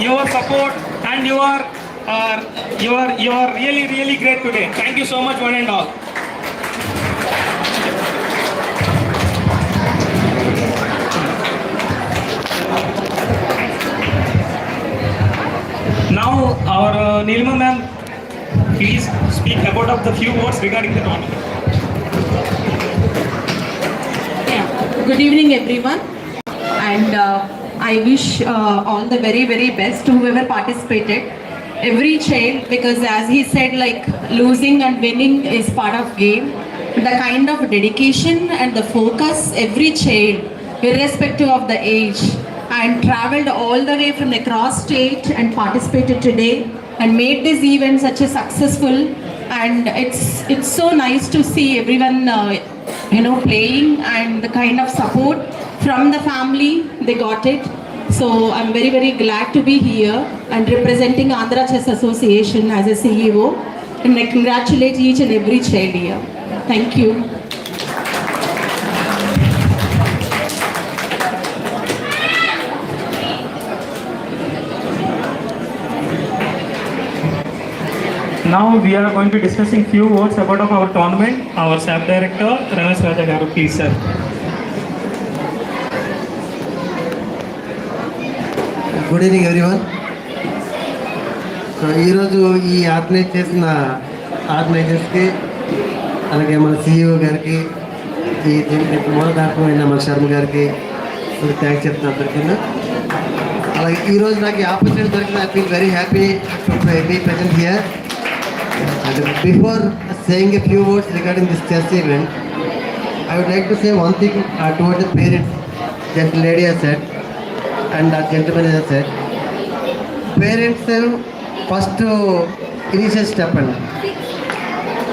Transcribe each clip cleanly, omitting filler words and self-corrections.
your support and you are really great today. Thank you so much, one and all. Now our Nilima ma'am, please speak about of the few words regarding the tournament. Yeah. Good evening, everyone, and I wish all the very best to whoever participated. Every child, because as he said, like losing and winning is part of game. The kind of dedication and the focus every child, irrespective of the age, and traveled all the way from across state and participated today and made this event such a successful. And it's so nice to see everyone playing, and the kind of support from the family they got it. So I'm very glad to be here and representing Andhra Chess Association as a CEO, and I congratulate each and every child here. Thank you. Now we are going to be discussing few words about of our tournament. Our SAP Director, Ramesh Raja Garu, please sir. Good evening everyone. So ఈరోజు ఈ organise చేసిన ఆర్గనైజర్స్కి, అలాగే మన CEO గారికి, ఈ మూలధారకమైన మన శర్మ గారికి thanks చెప్తాను అందరికీ. అలాగే ఈరోజు నాకు ఈ ఆపర్చునిటీ దొరికింది. I feel very happy to be present here. And before saying a few words regarding this chess event, I would like to say one thing toward the parents. Just lady has said and our gentleman has said, parents first initial step అండి.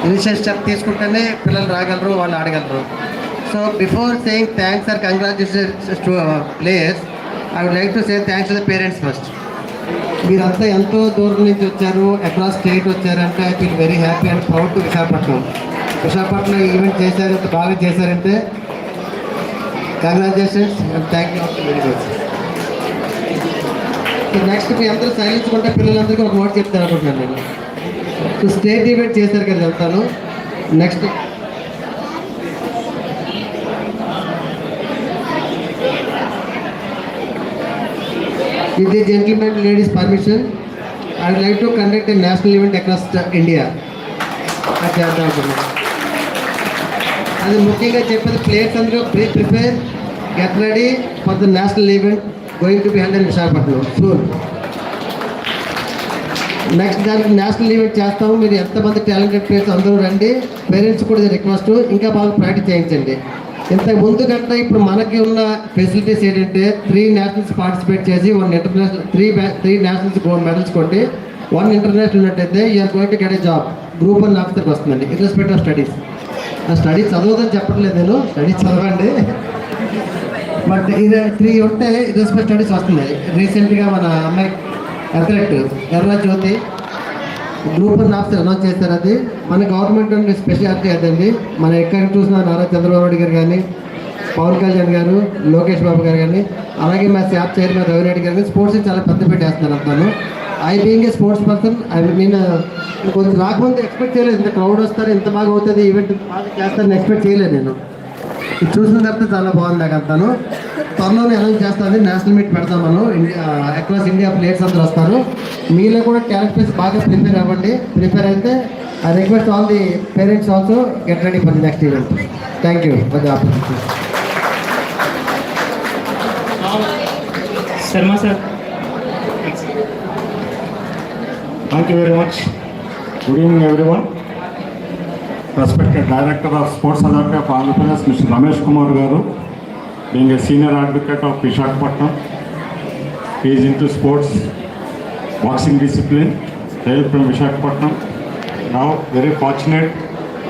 Initial step తీసుకుంటేనే పిల్లలు రాగలరు, వాళ్ళు ఆడగలరు. So before saying thanks or congratulations to players, I would like to say thanks to the parents first. మీరంతా ఎంతో దూరం నుంచి వచ్చారు, అక్రాస్ స్టేట్ వచ్చారంటే I feel very happy and proud to Visakhapatnam. Visakhapatnam event చేశారు, ఎంత బాగా చేశారంటే congratulations and thank you very much. Next మీ అందరూ సైలెన్స్ ఉంటే పిల్లలందరికీ ఒక వర్డ్ చెప్తాను అనుకుంటున్నాను నేను. సో స్టేట్ ఈవెంట్ చేశారు కదా వెళ్తాను. Next with the gentlemen ladies permission, I would like to conduct a national event across India. అది చేద్దాం అనుకున్నాను. అది ముఖ్యంగా చెప్పేది ప్లేయర్స్ అందరూ prepare, get ready for the national event going to be held in Visakhapatnam soon. Next దానికి national event చేస్తాము. మీరు ఎంతమంది టాలెంటెడ్ ప్లేయర్స్ అందరూ రండి. పేరెంట్స్ కూడా రిక్వెస్ట్, ఇంకా బాగా ప్రాక్టీస్ చేయించండి. ఇంతకు ముందు కంటే ఇప్పుడు మనకి ఉన్న ఫెసిలిటీస్ ఏంటంటే 3 నేషనల్స్ పార్టిసిపేట్ చేసి 1 ఇంటర్నేషనల్ 3 నేషనల్స్ మెడల్స్ కొట్టి 1 ఇంటర్నేషనల్ ఉన్నట్టయితే you're going to get a job. Group 1 ఆఫీసర్కి వస్తుందండి, ఇర్రెస్పెక్ట్ ఆఫ్ స్టడీస్. ఆ స్టడీస్ చదవదని చెప్పట్లేదు నేను, స్టడీస్ చదవండి. బట్ ఇది 3 ఉంటే ఇర్రెస్పెక్ట్ స్టడీస్ వస్తున్నాయి. రీసెంట్గా మన అమ్మాయి అథ్లెట్ ఎర్ర జ్యోతి గ్రూప్ 1 ఆఫీసర్ అనౌన్స్ చేస్తారు. అది మన గవర్నమెంట్ స్పెషాలిటీ అదండి. మనం ఎక్కడ చూసినా నారా చంద్రబాబు నాయుడు గారు కానీ, పవన్ కళ్యాణ్ గారు, లోకేష్ బాబు గారు కానీ, అలాగే మా శాప్ చైర్మన్ రవిరెడ్డి గారు కానీ స్పోర్ట్స్ని చాలా పెద్ద పెట్టేస్తున్నారు అంటాను. I being a sports person, నేను కొంచెం రాకముందు ఎక్స్పెక్ట్ చేయలేదు ఇంత క్రౌడ్ వస్తారు, ఇంత బాగా అవుతుంది, ఈవెంట్ బాగా చేస్తారని ఎక్స్పెక్ట్ చేయలేదు నేను. ఇది చూసిన తర్వాత చాలా బాగుంది నాకు అంతాను. త్వరలోనే అనౌన్స్ చేస్తాను, నేషనల్ మీట్ పెడతాం మనం. అక్రాస్ ఇండియా ప్లేయర్స్ అందరూ వస్తారు. మీలో కూడా టాలెంట్ ప్లేస్ బాగా ప్రిపేర్ అవ్వండి. ప్రిపేర్ అయితే I request all the parents also get ready for the next event. Thank you for the opportunity. Sharma sir. Thank you very much. Good evening everyone. Respected Director of Sports Authority of Andhra Pradesh, Mr. Ramesh Kumar Garu, being a senior advocate of Visakhapatnam, he is into sports, boxing discipline, hail from Visakhapatnam. Now very fortunate,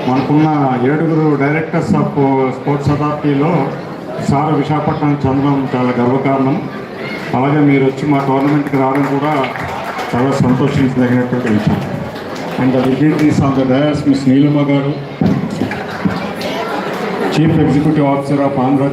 మనకున్న 7 directors of sports అథారిటీలో sir Visakhapatnam చెందడం చాలా గర్వకారణం. అలాగే మీరు వచ్చి మా టోర్నమెంట్కి రావడం కూడా చాలా సంతోషించదగినటువంటి విషయం. And the dignitaries of the dais miss Neelamma garu, chief executive officer of Andhra